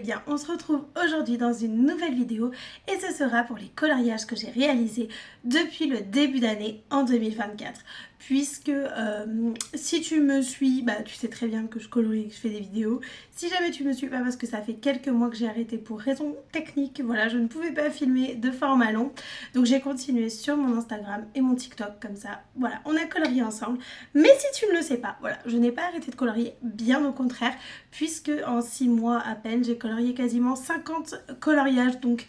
bien, on se retrouve aujourd'hui dans une nouvelle vidéo et ce sera pour les coloriages que j'ai réalisés depuis le début d'année en 2024. Puisque si tu me suis, tu sais très bien que je colorie et que je fais des vidéos. Si jamais tu me suis pas, parce que ça fait quelques mois que j'ai arrêté pour raisons techniques, voilà, je ne pouvais pas filmer de format long. Donc j'ai continué sur mon Instagram et mon TikTok comme ça. Voilà, on a colorié ensemble. Mais si tu ne le sais pas, voilà, je n'ai pas arrêté de colorier, bien au contraire, puisque en 6 mois à peine, j'ai colorié quasiment 50 coloriages. Donc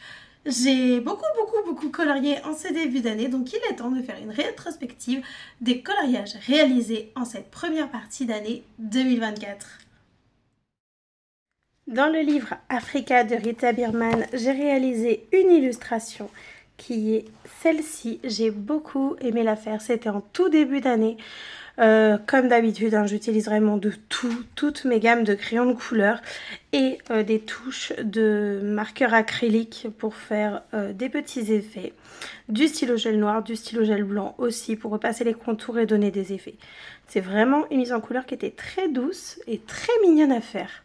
j'ai beaucoup colorié en ce début d'année, donc il est temps de faire une rétrospective des coloriages réalisés en cette première partie d'année 2024. Dans le livre Africa de Rita Birman, j'ai réalisé une illustration qui est celle-ci. J'ai beaucoup aimé la faire, c'était en tout début d'année. Comme d'habitude, j'utilise vraiment de toutes mes gammes de crayons de couleur et des touches de marqueur acrylique pour faire des petits effets. Du stylo gel noir, du stylo gel blanc aussi pour repasser les contours et donner des effets. C'est vraiment une mise en couleur qui était très douce et très mignonne à faire.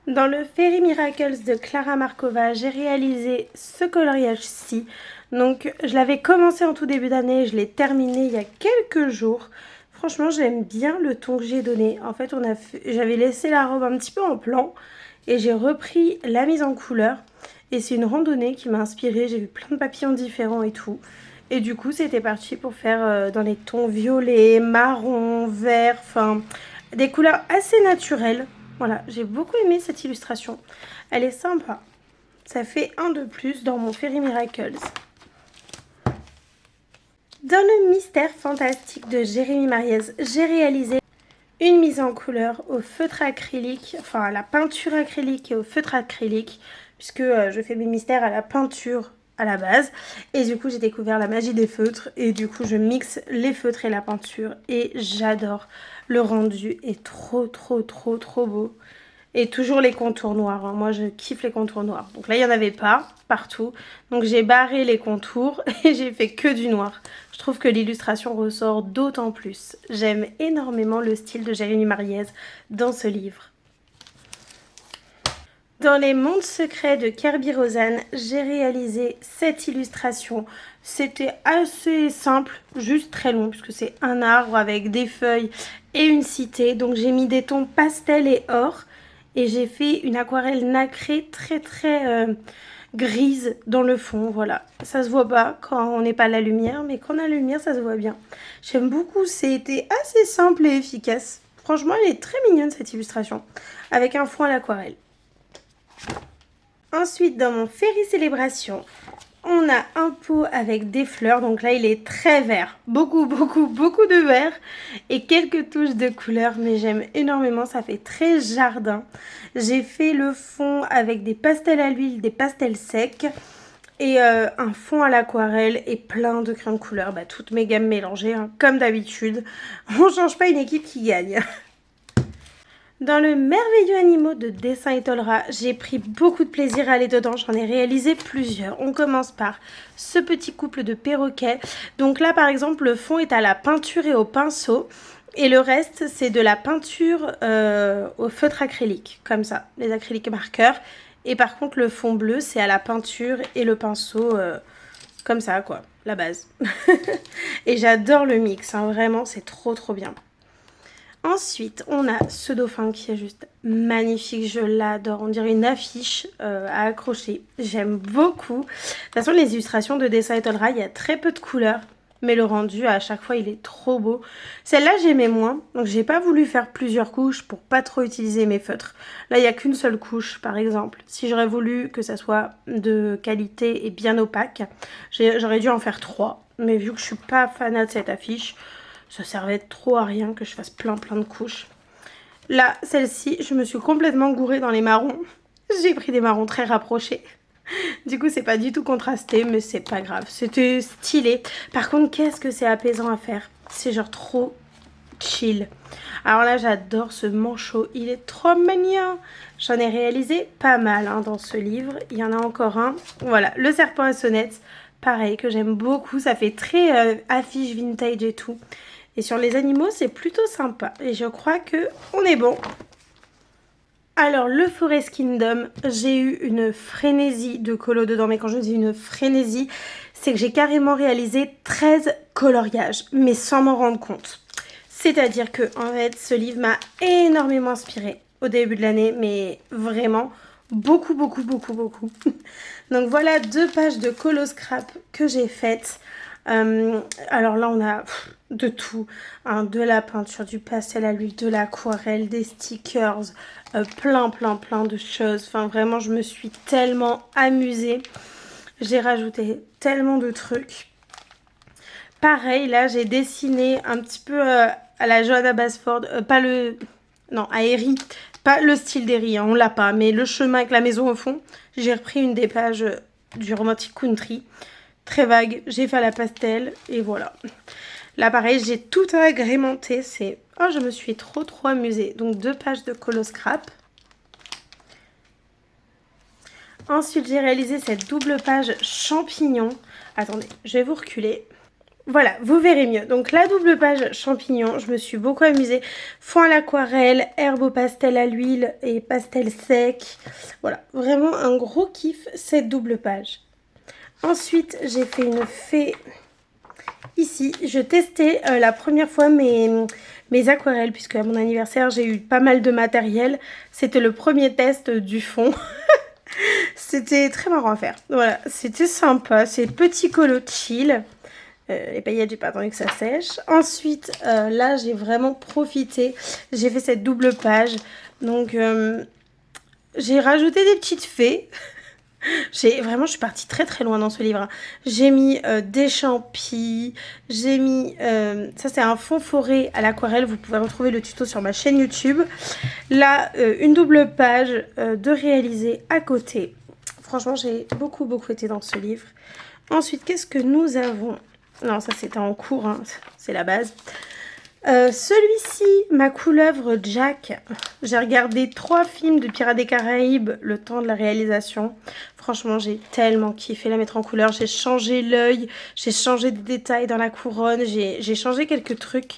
Dans le Fairy Miracles de Clara Markova, j'ai réalisé ce coloriage-ci. Donc je l'avais commencé en tout début d'année, je l'ai terminé il y a quelques jours. Franchement, j'aime bien le ton que j'ai donné. En fait, j'avais laissé la robe un petit peu en plan et j'ai repris la mise en couleur. Et c'est une randonnée qui m'a inspirée, j'ai vu plein de papillons différents et tout. Et du coup, c'était parti pour faire dans les tons violets, marron, vert, enfin des couleurs assez naturelles. Voilà, j'ai beaucoup aimé cette illustration. Elle est sympa. Ça fait un de plus dans mon Fairy Miracles. Dans le mystère fantastique de Jérémy Mariez, j'ai réalisé une mise en couleur au feutre acrylique, enfin à la peinture acrylique et au feutre acrylique, puisque je fais mes mystères à la peinture à la base. Et du coup, j'ai découvert la magie des feutres et du coup, je mixe les feutres et la peinture et j'adore. Le rendu est trop beau. Et toujours les contours noirs, hein. Moi je kiffe les contours noirs. Donc là il n'y en avait pas partout. Donc j'ai barré les contours et j'ai fait que du noir. Je trouve que l'illustration ressort d'autant plus. J'aime énormément le style de Jérémy Mariez dans ce livre. Dans les mondes secrets de Kerby Rosanes, j'ai réalisé cette illustration. C'était assez simple, juste très long, puisque c'est un arbre avec des feuilles et une cité. Donc j'ai mis des tons pastel et or. Et j'ai fait une aquarelle nacrée très grise dans le fond, voilà. Ça se voit pas quand on n'est pas à la lumière, mais quand on a la lumière, ça se voit bien. J'aime beaucoup, c'était assez simple et efficace. Franchement, elle est très mignonne cette illustration, avec un fond à l'aquarelle. Ensuite, dans mon Fairy Célébration, on a un pot avec des fleurs, donc là il est très vert, beaucoup de vert et quelques touches de couleur, mais j'aime énormément, ça fait très jardin. J'ai fait le fond avec des pastels à l'huile, des pastels secs et un fond à l'aquarelle et plein de crayons de couleur, toutes mes gammes mélangées, hein, comme d'habitude. On change pas une équipe qui gagne. Dans le merveilleux animaux de Dessin Etolra, j'ai pris beaucoup de plaisir à aller dedans, j'en ai réalisé plusieurs. On commence par ce petit couple de perroquets. Donc là par exemple le fond est à la peinture et au pinceau et le reste c'est de la peinture au feutre acrylique, comme ça, les acryliques marqueurs. Et par contre le fond bleu c'est à la peinture et le pinceau comme ça quoi, la base. Et j'adore le mix, hein, vraiment c'est trop bien. Ensuite, on a ce dauphin qui est juste magnifique, je l'adore, on dirait une affiche à accrocher, j'aime beaucoup. De toute façon, les illustrations de Dessin Etolra, il y a très peu de couleurs, mais le rendu à chaque fois, il est trop beau. Celle-là, j'aimais moins, donc j'ai pas voulu faire plusieurs couches pour pas trop utiliser mes feutres. Là, il n'y a qu'une seule couche, par exemple. Si j'aurais voulu que ça soit de qualité et bien opaque, j'aurais dû en faire 3, mais vu que je suis pas fanat de cette affiche, ça servait trop à rien que je fasse plein de couches. Là, celle-ci, je me suis complètement gourée dans les marrons. J'ai pris des marrons très rapprochés. Du coup, c'est pas du tout contrasté, mais c'est pas grave. C'était stylé. Par contre, qu'est-ce que c'est apaisant à faire. C'est genre trop chill. Alors là, j'adore ce manchot. Il est trop mignon. J'en ai réalisé pas mal hein, dans ce livre. Il y en a encore un. Voilà, le serpent à sonnette. Pareil, que j'aime beaucoup. Ça fait très affiche vintage et tout. Et sur les animaux, c'est plutôt sympa. Et je crois que on est bon. Alors, le Forest Kingdom, j'ai eu une frénésie de colo dedans. Mais quand je dis une frénésie, c'est que j'ai carrément réalisé 13 coloriages, mais sans m'en rendre compte. C'est-à-dire que, en fait, ce livre m'a énormément inspirée au début de l'année, mais vraiment beaucoup. Donc voilà 2 pages de colo scrap que j'ai faites. Alors là, on a de tout, hein, de la peinture, du pastel à l'huile, de l'aquarelle, des stickers, plein de choses. Enfin, vraiment, je me suis tellement amusée. J'ai rajouté tellement de trucs. Pareil, là, j'ai dessiné un petit peu à la Johanna Basford, pas le... Non, à Herry, pas le style d'Herry, hein, on l'a pas, mais le chemin avec la maison au fond. J'ai repris une des pages du Romantic Country. Très vague, j'ai fait à la pastel et voilà. Là pareil, j'ai tout agrémenté, c'est... Oh, je me suis trop amusée. Donc 2 pages de colo scrap. Ensuite, j'ai réalisé cette double page champignon. Attendez, je vais vous reculer. Voilà, vous verrez mieux. Donc la double page champignon, je me suis beaucoup amusée. Fond à l'aquarelle, herbe au pastel à l'huile et pastel sec. Voilà, vraiment un gros kiff cette double page. Ensuite, j'ai fait une fée ici. Je testais la première fois mes aquarelles, puisque à mon anniversaire, j'ai eu pas mal de matériel. C'était le premier test du fond. C'était très marrant à faire. Voilà, c'était sympa. C'est petit colo chill. Les paillettes, j'ai pas attendu que ça sèche. Ensuite, là, j'ai vraiment profité. J'ai fait cette double page. Donc, j'ai rajouté des petites fées. Vraiment, je suis partie très loin dans ce livre. J'ai mis des champis, j'ai mis... ça, c'est un fond forêt à l'aquarelle. Vous pouvez retrouver le tuto sur ma chaîne YouTube. Là, une double page de réaliser à côté. Franchement, j'ai beaucoup été dans ce livre. Ensuite, qu'est-ce que nous avons? Non, ça, c'était en cours, hein. C'est la base. Celui-ci, ma couleuvre Jack. J'ai regardé 3 films de Pirates des Caraïbes le temps de la réalisation. Franchement, j'ai tellement kiffé la mettre en couleur. J'ai changé l'œil, j'ai changé des détails dans la couronne, j'ai changé quelques trucs.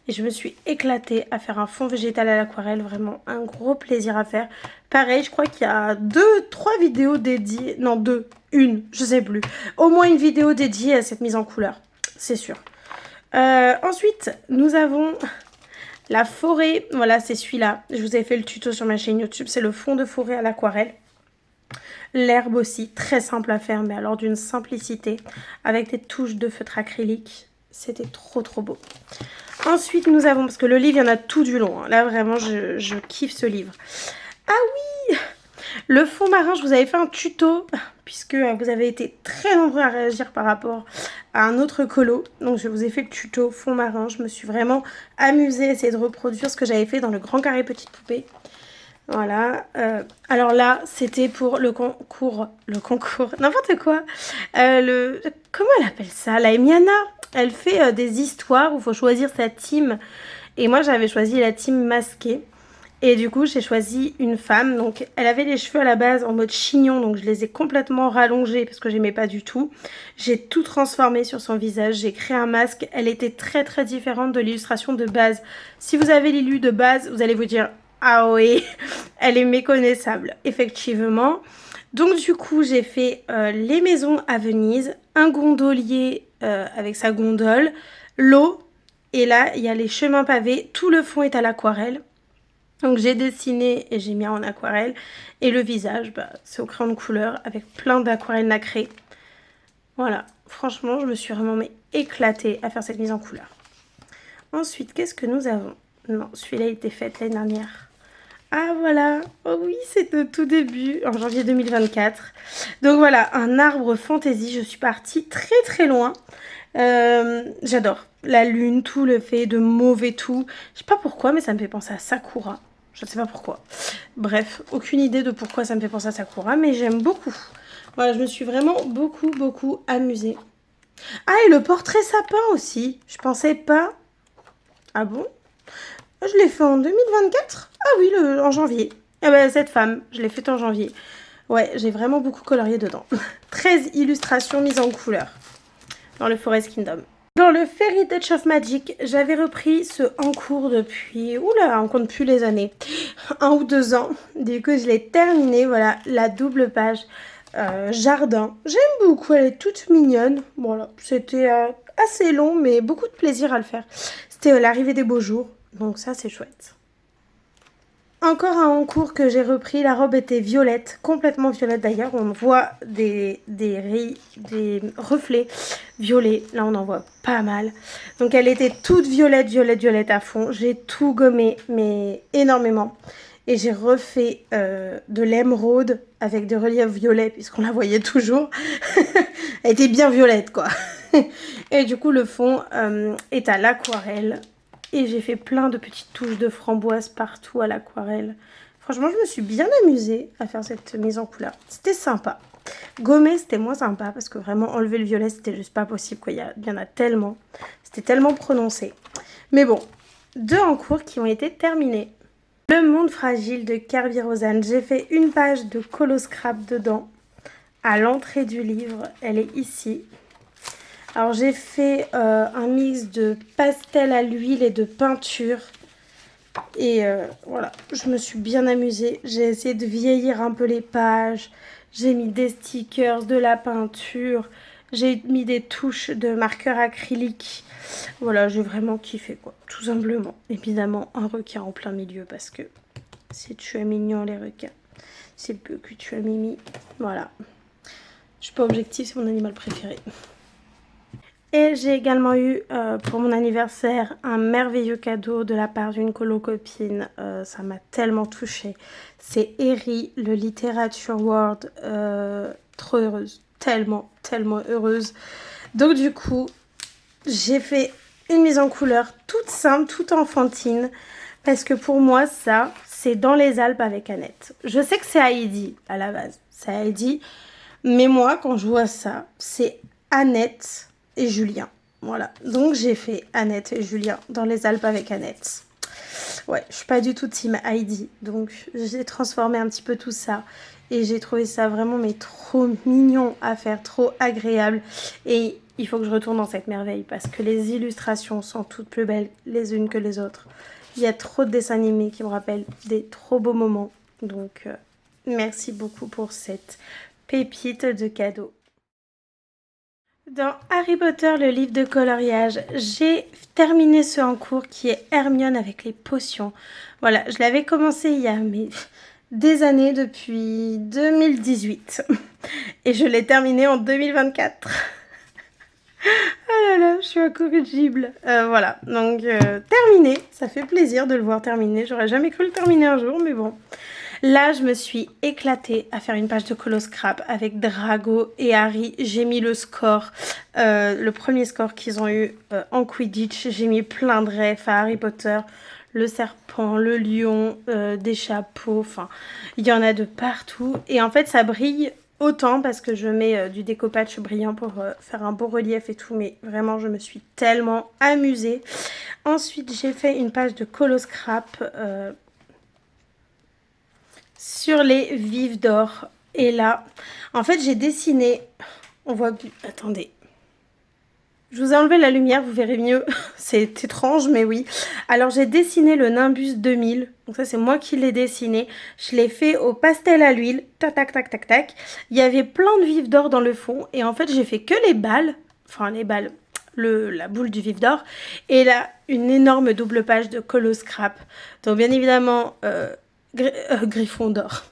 Et je me suis éclatée à faire un fond végétal à l'aquarelle. Vraiment un gros plaisir à faire. Pareil, je crois qu'il y a 3 vidéos dédiées. Non, 2, une, je sais plus. Au moins une vidéo dédiée à cette mise en couleur, c'est sûr. Ensuite, nous avons la forêt. Voilà, c'est celui-là. Je vous ai fait le tuto sur ma chaîne YouTube. C'est le fond de forêt à l'aquarelle. L'herbe aussi, très simple à faire, mais alors d'une simplicité. Avec des touches de feutre acrylique. C'était trop beau. Ensuite, nous avons, parce que le livre, il y en a tout du long. Hein. Là, vraiment, je kiffe ce livre. Ah oui! Le fond marin, je vous avais fait un tuto, puisque vous avez été très nombreux à réagir par rapport à un autre colo. Donc je vous ai fait le tuto fond marin. Je me suis vraiment amusée à essayer de reproduire ce que j'avais fait dans le grand carré petite poupée. Voilà. Alors là, c'était pour le concours, n'importe quoi. Comment elle appelle ça? La Emiana. Elle fait des histoires où il faut choisir sa team. Et moi, j'avais choisi la team masquée. Et du coup, j'ai choisi une femme. Donc, elle avait les cheveux à la base en mode chignon. Donc, je les ai complètement rallongés parce que j'aimais pas du tout. J'ai tout transformé sur son visage. J'ai créé un masque. Elle était très différente de l'illustration de base. Si vous avez l'illu de base, vous allez vous dire « Ah oui, elle est méconnaissable. » Effectivement. Donc, du coup, j'ai fait les maisons à Venise. Un gondolier avec sa gondole. L'eau. Et là, il y a les chemins pavés. Tout le fond est à l'aquarelle. Donc j'ai dessiné et j'ai mis en aquarelle. Et le visage, c'est au crayon de couleur avec plein d'aquarelles nacrées. Voilà, franchement, je me suis vraiment éclatée à faire cette mise en couleur. Ensuite, qu'est-ce que nous avons? Non, celui-là, il était fait l'année dernière. Ah voilà, oh oui, c'est au tout début, en janvier 2024. Donc voilà, un arbre fantaisie. Je suis partie très loin. J'adore la lune, tout le fait de mauve et tout. Je sais pas pourquoi, mais ça me fait penser à Sakura. Je ne sais pas pourquoi. Bref, aucune idée de pourquoi ça me fait penser à Sakura, mais j'aime beaucoup. Voilà, je me suis vraiment beaucoup amusée. Ah, et le portrait sapin aussi. Je pensais pas. Ah bon? Je l'ai fait en 2024? Ah oui, en janvier. Ah ben, cette femme, je l'ai faite en janvier. Ouais, j'ai vraiment beaucoup colorié dedans. 13 illustrations mises en couleur dans le Forest Kingdom. Dans le Fairy Touch of Magic, j'avais repris ce en cours depuis, oula, on compte plus les années, 1 ou 2 ans. Du coup, je l'ai terminé, voilà, la double page jardin. J'aime beaucoup, elle est toute mignonne. Voilà, c'était assez long, mais beaucoup de plaisir à le faire. C'était l'arrivée des beaux jours, donc ça, c'est chouette. Encore un en cours que j'ai repris, la robe était violette, complètement violette d'ailleurs, on voit des reflets violets, là on en voit pas mal. Donc elle était toute violette, violette, violette à fond, j'ai tout gommé, mais énormément. Et j'ai refait de l'émeraude avec des reliefs violets, puisqu'on la voyait toujours. Elle était bien violette quoi. Et du coup le fond est à l'aquarelle. Et j'ai fait plein de petites touches de framboise partout à l'aquarelle. Franchement, je me suis bien amusée à faire cette mise en couleur. C'était sympa. Gommer, c'était moins sympa parce que vraiment enlever le violet, c'était juste pas possible, quoi. Il y en a tellement. C'était tellement prononcé. Mais bon, 2 en cours qui ont été terminés. Le monde fragile de Kerby Rosanne. J'ai fait une page de colo scrap dedans. À l'entrée du livre, elle est ici. Alors j'ai fait un mix de pastel à l'huile et de peinture. Et voilà, je me suis bien amusée. J'ai essayé de vieillir un peu les pages. J'ai mis des stickers, de la peinture. J'ai mis des touches de marqueur acrylique. Voilà, j'ai vraiment kiffé quoi, tout simplement. Évidemment, un requin en plein milieu parce que si tu es mignon les requins, c'est peu que tu as mimi. Voilà. Je suis pas objective, c'est mon animal préféré. Et j'ai également eu pour mon anniversaire un merveilleux cadeau de la part d'une colo-copine. Ça m'a tellement touchée. C'est Eri, le Literature World. Trop heureuse. Tellement, tellement heureuse. Donc du coup, j'ai fait une mise en couleur toute simple, toute enfantine. Parce que pour moi, ça, c'est dans les Alpes avec Annette. Je sais que c'est Heidi à la base. C'est Heidi. Mais moi, quand je vois ça, c'est Annette et Julien. Voilà. Donc, j'ai fait Annette et Julien dans les Alpes avec Annette. Ouais, je suis pas du tout team Heidi. Donc, j'ai transformé un petit peu tout ça. Et j'ai trouvé ça vraiment, mais trop mignon à faire, trop agréable. Et il faut que je retourne dans cette merveille parce que les illustrations sont toutes plus belles les unes que les autres. Il y a trop de dessins animés qui me rappellent des trop beaux moments. Donc, merci beaucoup pour cette pépite de cadeau. Dans Harry Potter, le livre de coloriage, j'ai terminé ce en cours qui est Hermione avec les potions. Voilà, je l'avais commencé il y a des années, depuis 2018. Et je l'ai terminé en 2024. Ah là là, je suis incorrigible. Voilà, donc terminé. Ça fait plaisir de le voir terminer. J'aurais jamais cru le terminer un jour, mais bon. Là, je me suis éclatée à faire une page de colo scrap avec Drago et Harry. J'ai mis le score, le premier score qu'ils ont eu en Quidditch. J'ai mis plein de refs à Harry Potter, le serpent, le lion, des chapeaux. Enfin, il y en a de partout. Et en fait, ça brille autant parce que je mets du découpage brillant pour faire un beau relief et tout. Mais vraiment, je me suis tellement amusée. Ensuite, j'ai fait une page de colo scrap sur les vifs d'or. Et là, en fait, j'ai dessiné... On voit... Attendez. Je vous ai enlevé la lumière, vous verrez mieux. C'est étrange, mais oui. Alors, j'ai dessiné le Nimbus 2000. Donc ça, c'est moi qui l'ai dessiné. Je l'ai fait au pastel à l'huile. Tac, tac, tac, tac, tac. Il y avait plein de vifs d'or dans le fond. Et en fait, j'ai fait que les balles. Enfin, les balles. La boule du vif d'or. Et là, une énorme double page de colo scrap. Donc, bien évidemment... Gryffondor.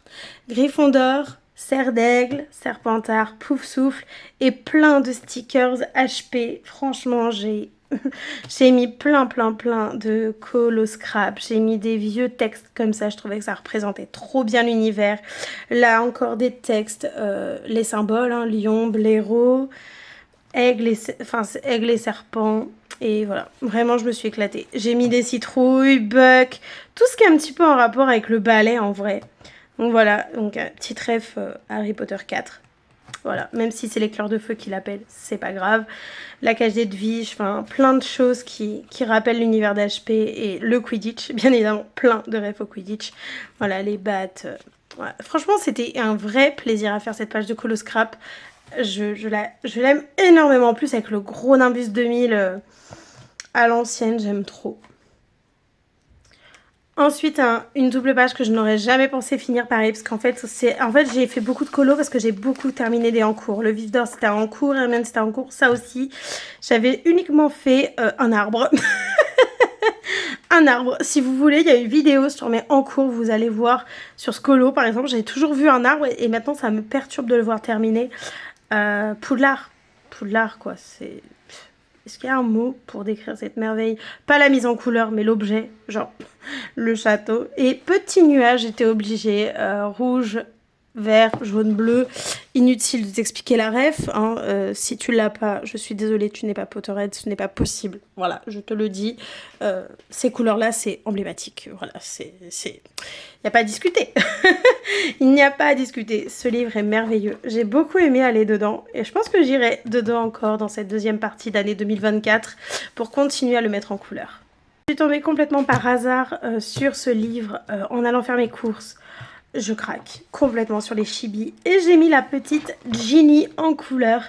Gryffondor, Serre d'Aigle, Serpentard, Pouf Souffle et plein de stickers HP. Franchement, j'ai mis plein de colo scrap. J'ai mis des vieux textes comme ça. Je trouvais que ça représentait trop bien l'univers. Là, encore des textes, les symboles, hein, lion, blaireau, aigle et serpent. Et voilà, vraiment je me suis éclatée. J'ai mis des citrouilles, Buck, tout ce qui est un petit peu en rapport avec le ballet en vrai. Donc voilà, donc un petit ref Harry Potter 4. Voilà, même si c'est l'éclair de feu qui l'appelle, c'est pas grave. La cage d'Edwige, enfin plein de choses qui rappellent l'univers d'HP et le Quidditch, bien évidemment, plein de refs au Quidditch. Voilà, les battes. Voilà. Franchement, c'était un vrai plaisir à faire cette page de colo scrap. je l'aime énormément. En plus avec le gros Nimbus 2000 à l'ancienne, j'aime trop. Ensuite, une double page que je n'aurais jamais pensé finir pareil, parce qu'en fait, j'ai fait beaucoup de colos parce que j'ai beaucoup terminé des en cours. Le Vif d'Or, c'était en cours, Hermione, c'était en cours, ça aussi. J'avais uniquement fait un arbre. Un arbre. Si vous voulez, il y a une vidéo sur mes en cours, vous allez voir sur ce colo, par exemple, j'ai toujours vu un arbre et maintenant, ça me perturbe de le voir terminer. Poudlard. Poudlard, quoi, c'est... Est-ce qu'il y a un mot pour décrire cette merveille? Pas la mise en couleur, mais l'objet, genre le château. Et petit nuage, j'étais obligée. Rouge, vert, jaune, bleu. Inutile de t'expliquer la ref. Hein. Si tu l'as pas, je suis désolée, tu n'es pas Potterhead, ce n'est pas possible. Voilà, je te le dis. Ces couleurs-là, c'est emblématique. Voilà, c'est... Il n'y a pas à discuter. Il n'y a pas à discuter. Ce livre est merveilleux. J'ai beaucoup aimé aller dedans. Et je pense que j'irai dedans encore dans cette deuxième partie d'année 2024 pour continuer à le mettre en couleur. Je suis tombée complètement par hasard sur ce livre en allant faire mes courses. Je craque complètement sur les chibis. Et j'ai mis la petite Ginny en couleur.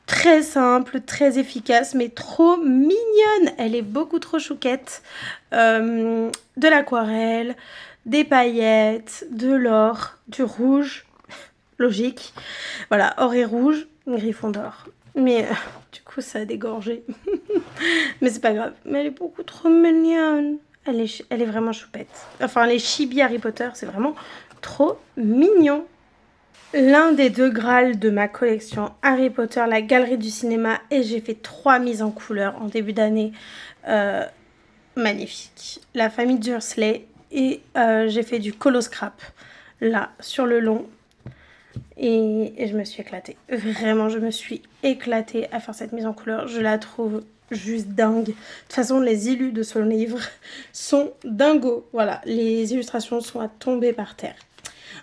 Très simple, très efficace, mais trop mignonne. Elle est beaucoup trop chouquette. De l'aquarelle, des paillettes, de l'or, du rouge, logique. Voilà, or et rouge, Gryffondor. Mais du coup, ça a dégorgé. Mais c'est pas grave. Mais elle est beaucoup trop mignonne. Elle est vraiment choupette. Enfin, les chibis Harry Potter, c'est vraiment trop mignon. L'un des deux Graals de ma collection Harry Potter, la galerie du cinéma, et j'ai fait 3 mises en couleur en début d'année. Magnifique. La famille Dursley. Et j'ai fait du colo scrap, là, sur le long. Et je me suis éclatée. Vraiment, je me suis éclatée à faire cette mise en couleur. Je la trouve juste dingue. De toute façon, les illus de ce livre sont dingos. Voilà, les illustrations sont à tomber par terre.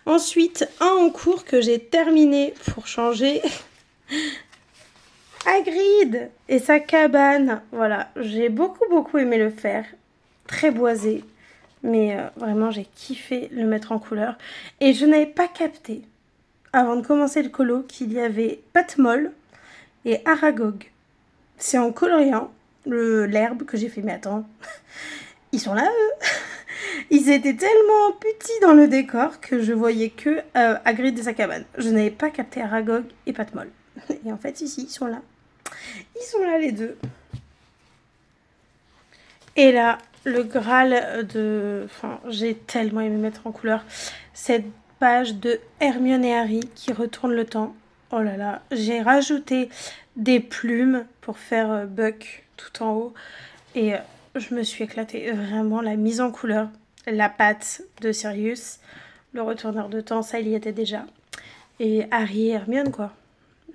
Ensuite, un en cours que j'ai terminé pour changer. Hagrid et sa cabane. Voilà, j'ai beaucoup aimé le faire. Très boisé. Mais vraiment, j'ai kiffé le mettre en couleur. Et je n'avais pas capté, avant de commencer le colo, qu'il y avait Patmol et Aragog. C'est en coloriant l'herbe que j'ai fait. Mais attends, ils sont là, eux. Ils étaient tellement petits dans le décor que je voyais que Hagrid et sa cabane. Je n'avais pas capté Aragog et Patmol. Et en fait, ici, ils sont là. Ils sont là, les deux. Et là, le Graal de... Enfin, j'ai tellement aimé mettre en couleur cette page de Hermione et Harry qui retournent le temps. Oh là là, j'ai rajouté des plumes pour faire Buck tout en haut. Et je me suis éclatée. Vraiment, la mise en couleur, la patte de Sirius, le retourneur de temps, ça, il y était déjà. Et Harry et Hermione, quoi.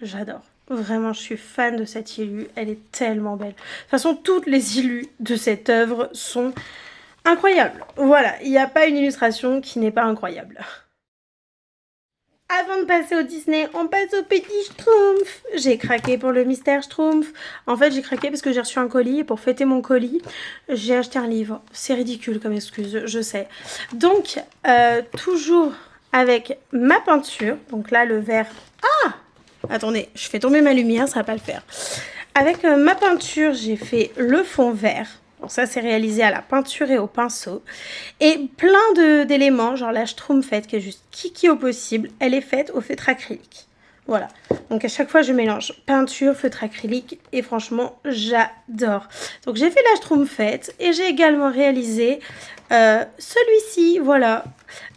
J'adore. Vraiment, je suis fan de cette illu. Elle est tellement belle. De toute façon, toutes les illus de cette œuvre sont incroyables. Voilà, il n'y a pas une illustration qui n'est pas incroyable. Avant de passer au Disney, on passe au petit Schtroumpf. J'ai craqué pour le mystère Schtroumpf. En fait, j'ai craqué parce que j'ai reçu un colis et pour fêter mon colis, j'ai acheté un livre. C'est ridicule comme excuse, je sais. Donc, toujours avec ma peinture. Donc là, le vert... Ah! Attendez, je fais tomber ma lumière, ça va pas le faire. Avec ma peinture, j'ai fait le fond vert. Donc ça, c'est réalisé à la peinture et au pinceau. Et plein d'éléments, genre la Schtroumpfette qui est juste kiki au possible, elle est faite au feutre acrylique. Voilà. Donc à chaque fois, je mélange peinture, feutre acrylique et franchement, j'adore. Donc j'ai fait la Schtroumpfette et j'ai également réalisé celui-ci, voilà.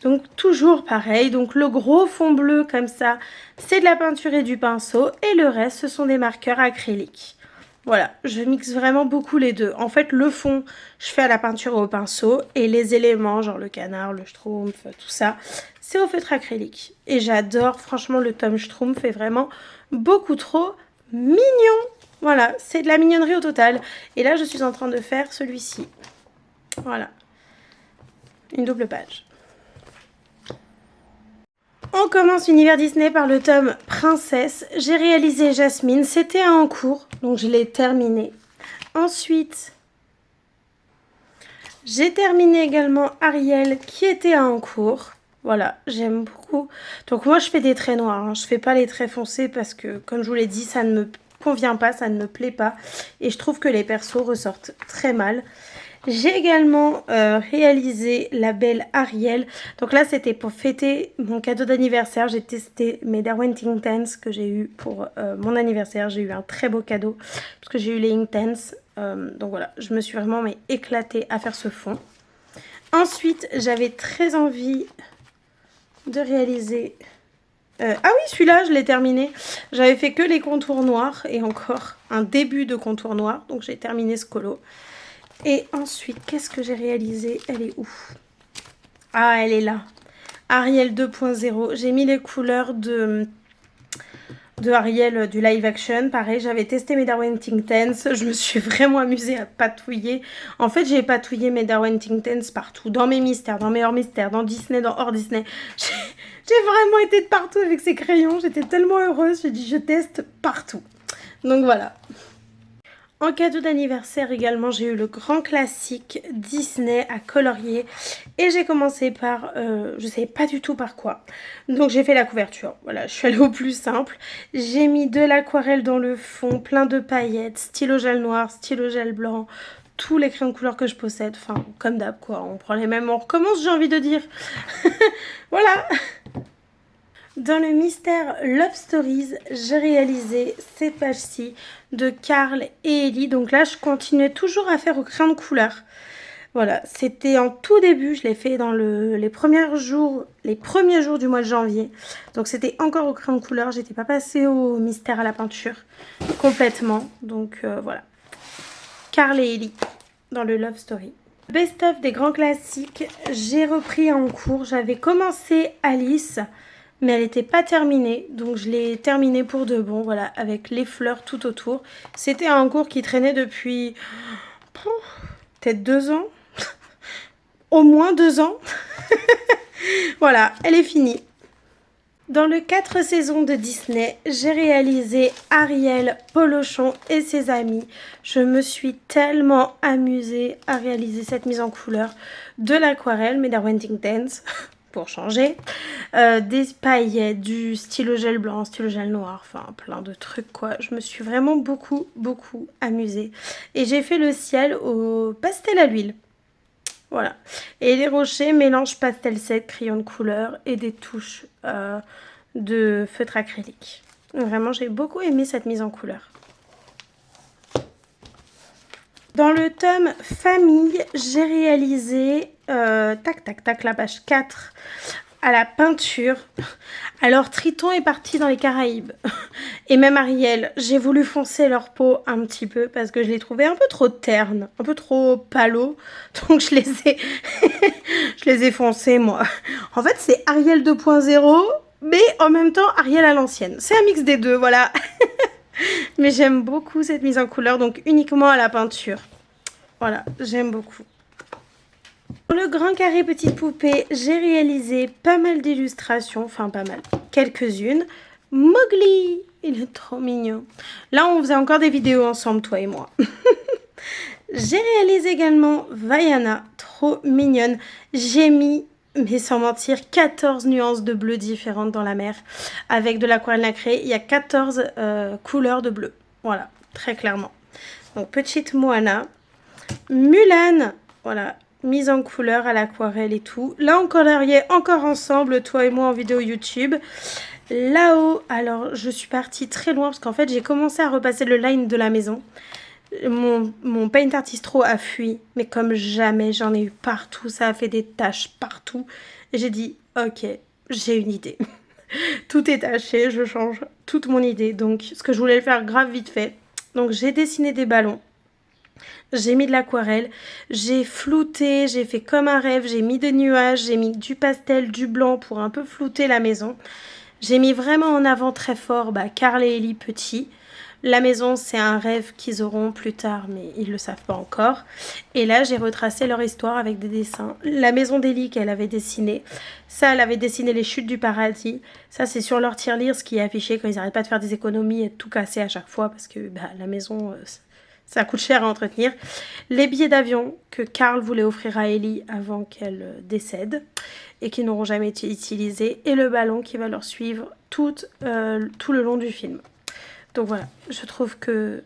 Donc toujours pareil, donc le gros fond bleu comme ça, c'est de la peinture et du pinceau et le reste, ce sont des marqueurs acryliques. Voilà, je mixe vraiment beaucoup les deux. En fait, le fond, je fais à la peinture et au pinceau et les éléments, genre le canard, le Schtroumpf, tout ça, c'est au feutre acrylique. Et j'adore, franchement, le tome Schtroumpf est vraiment beaucoup trop mignon. Voilà, c'est de la mignonnerie au total. Et là, je suis en train de faire celui-ci. Voilà, une double page. On commence l'univers Disney par le tome Princesse. J'ai réalisé Jasmine, c'était en cours, donc je l'ai terminé. Ensuite, j'ai terminé également Ariel qui était en cours. Voilà, j'aime beaucoup. Donc moi je fais des traits noirs, hein. Je fais pas les traits foncés parce que comme je vous l'ai dit, ça ne me convient pas, ça ne me plaît pas. Et je trouve que les persos ressortent très mal. J'ai également réalisé la belle Ariel. Donc là c'était pour fêter mon cadeau d'anniversaire. J'ai testé mes Derwent Intense que j'ai eu pour mon anniversaire. J'ai eu un très beau cadeau parce que j'ai eu les Intense. Donc voilà, je me suis vraiment éclatée à faire ce fond. Ensuite j'avais très envie de réaliser... ah oui, celui-là, je l'ai terminé. J'avais fait que les contours noirs et encore un début de contour noir. Donc, j'ai terminé ce colo. Et ensuite, qu'est-ce que j'ai réalisé? Elle est où? Ah, elle est là. Ariel 2.0. J'ai mis les couleurs de Ariel du live action. Pareil, j'avais testé mes Derwent Intense. Je me suis vraiment amusée à patouiller. En fait, j'ai patouillé mes Derwent Intense partout. Dans mes mystères, dans mes hors mystères, dans Disney, dans hors Disney. J'ai vraiment été de partout avec ces crayons. J'étais tellement heureuse. J'ai dit, je teste partout. Donc voilà. En cadeau d'anniversaire également, j'ai eu le grand classique Disney à colorier. Et j'ai commencé par, je ne savais pas du tout par quoi. Donc j'ai fait la couverture. Voilà, je suis allée au plus simple. J'ai mis de l'aquarelle dans le fond, plein de paillettes, stylo gel noir, stylo gel blanc, tous les crayons de couleur que je possède. Enfin, comme d'hab quoi, on prend les mêmes, on recommence, j'ai envie de dire. Voilà. Dans le mystère Love Stories, j'ai réalisé ces pages-ci de Carl et Ellie. Donc là, je continuais toujours à faire au crayon de couleur. Voilà, c'était en tout début, je l'ai fait dans les premiers jours du mois de janvier. Donc c'était encore au crayon de couleur, j'étais pas passée au mystère à la peinture complètement. Donc voilà, Carl et Ellie dans le Love Story. Best of des grands classiques, j'ai repris en cours. J'avais commencé Alice, mais elle n'était pas terminée, donc je l'ai terminée pour de bon, voilà, avec les fleurs tout autour. C'était un cours qui traînait depuis peut-être 2 ans, au moins 2 ans. Voilà, elle est finie. Dans le 4 saisons de Disney, j'ai réalisé Ariel, Polochon et ses amis. Je me suis tellement amusée à réaliser cette mise en couleur de l'aquarelle, mais Derwent Intense, pour changer. Des paillettes, du stylo gel blanc, stylo gel noir, enfin plein de trucs quoi. Je me suis vraiment beaucoup amusée. Et j'ai fait le ciel au pastel à l'huile. Voilà. Et les rochers, mélange pastel sec, crayon de couleur et des touches de feutre acrylique. Vraiment, j'ai beaucoup aimé cette mise en couleur. Dans le tome famille, j'ai réalisé la page 4 à la peinture. Alors Triton est parti dans les Caraïbes et même Ariel, j'ai voulu foncer leur peau un petit peu parce que je les trouvais un peu trop ternes, un peu trop palos, donc je les ai foncés moi. En fait c'est Ariel 2.0 mais en même temps Ariel à l'ancienne, c'est un mix des deux, voilà. Mais j'aime beaucoup cette mise en couleur, donc uniquement à la peinture. Voilà, j'aime beaucoup. Pour le grand carré petite poupée, j'ai réalisé pas mal d'illustrations, enfin pas mal, quelques-unes. Mowgli, il est trop mignon. Là, on faisait encore des vidéos ensemble, toi et moi. J'ai réalisé également Vaiana, trop mignonne. J'ai mis, mais sans mentir, 14 nuances de bleu différentes dans la mer. Avec de l'aquarelle nacrée, il y a 14 couleurs de bleu. Voilà, très clairement. Donc, petite Moana. Mulan, voilà, mise en couleur à l'aquarelle et tout. Là, on coloriait encore ensemble, toi et moi, en vidéo YouTube. Là-haut, alors, je suis partie très loin parce qu'en fait, j'ai commencé à repasser le line de la maison. Mon Paint Artistro a fui, mais comme jamais, j'en ai eu partout. Ça a fait des taches partout. Et j'ai dit, ok, j'ai une idée. Tout est taché, je change toute mon idée. Donc, ce que je voulais faire grave vite fait. Donc, j'ai dessiné des ballons. J'ai mis de l'aquarelle, j'ai flouté, j'ai fait comme un rêve, j'ai mis des nuages, j'ai mis du pastel, du blanc pour un peu flouter la maison. J'ai mis vraiment en avant très fort Carl et Ellie petits. La maison, c'est un rêve qu'ils auront plus tard, mais ils ne le savent pas encore. Et là, j'ai retracé leur histoire avec des dessins. La maison d'Ellie qu'elle avait dessinée. Ça, elle avait dessiné les chutes du paradis. Ça, c'est sur leur tirelire, ce qui est affiché quand ils n'arrêtent pas de faire des économies et de tout casser à chaque fois. Parce que la maison, ça coûte cher à entretenir. Les billets d'avion que Karl voulait offrir à Ellie avant qu'elle décède et qui n'auront jamais été utilisés. Et le ballon qui va leur suivre tout le long du film. Donc voilà, je trouve que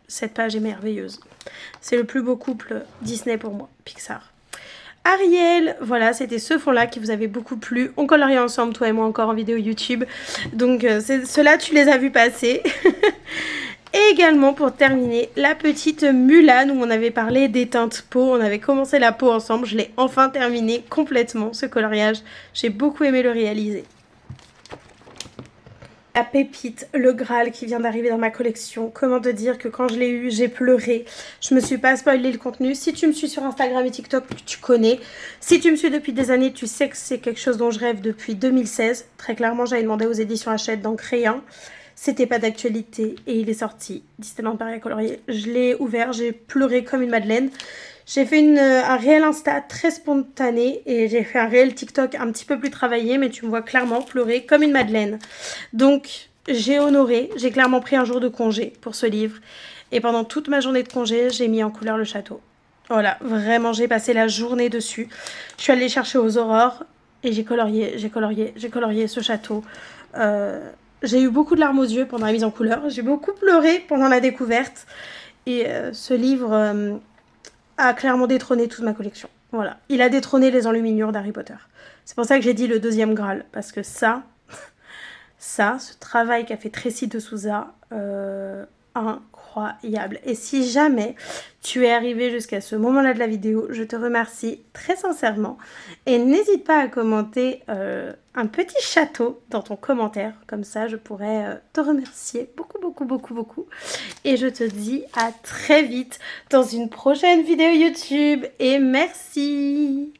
cette page est merveilleuse. C'est le plus beau couple Disney pour moi, Pixar. Ariel, voilà, c'était ce fond-là qui vous avait beaucoup plu. On colorie ensemble, toi et moi, encore en vidéo YouTube. Donc, ceux-là, tu les as vus passer. Et également, pour terminer, la petite Mulan, où on avait parlé des teintes peau. On avait commencé la peau ensemble. Je l'ai enfin terminé complètement, ce coloriage. J'ai beaucoup aimé le réaliser. La pépite, le Graal qui vient d'arriver dans ma collection. Comment te dire que quand je l'ai eu, j'ai pleuré. Je me suis pas spoilé le contenu. Si tu me suis sur Instagram et TikTok, tu connais. Si tu me suis depuis des années, tu sais que c'est quelque chose dont je rêve depuis 2016. Très clairement, j'avais demandé aux éditions Hachette d'en créer un. C'était pas d'actualité et il est sorti. Disneyland Paris à colorier. Je l'ai ouvert, j'ai pleuré comme une madeleine. J'ai fait un réel Insta très spontané et j'ai fait un réel TikTok un petit peu plus travaillé, mais tu me vois clairement pleurer comme une madeleine. Donc j'ai honoré, j'ai clairement pris un jour de congé pour ce livre et pendant toute ma journée de congé, j'ai mis en couleur le château. Voilà, vraiment j'ai passé la journée dessus. Je suis allée chercher aux aurores et j'ai colorié ce château. J'ai eu beaucoup de larmes aux yeux pendant la mise en couleur, j'ai beaucoup pleuré pendant la découverte et ce livre... a clairement détrôné toute ma collection. Voilà. Il a détrôné les enluminures d'Harry Potter. C'est pour ça que j'ai dit le deuxième Graal. Parce que ça, ce travail qu'a fait Tracy de Souza, incroyable. Et si jamais tu es arrivé jusqu'à ce moment-là de la vidéo, je te remercie très sincèrement. Et n'hésite pas à commenter un petit château dans ton commentaire. Comme ça, je pourrais te remercier beaucoup, beaucoup, beaucoup, beaucoup. Et je te dis à très vite dans une prochaine vidéo YouTube. Et merci!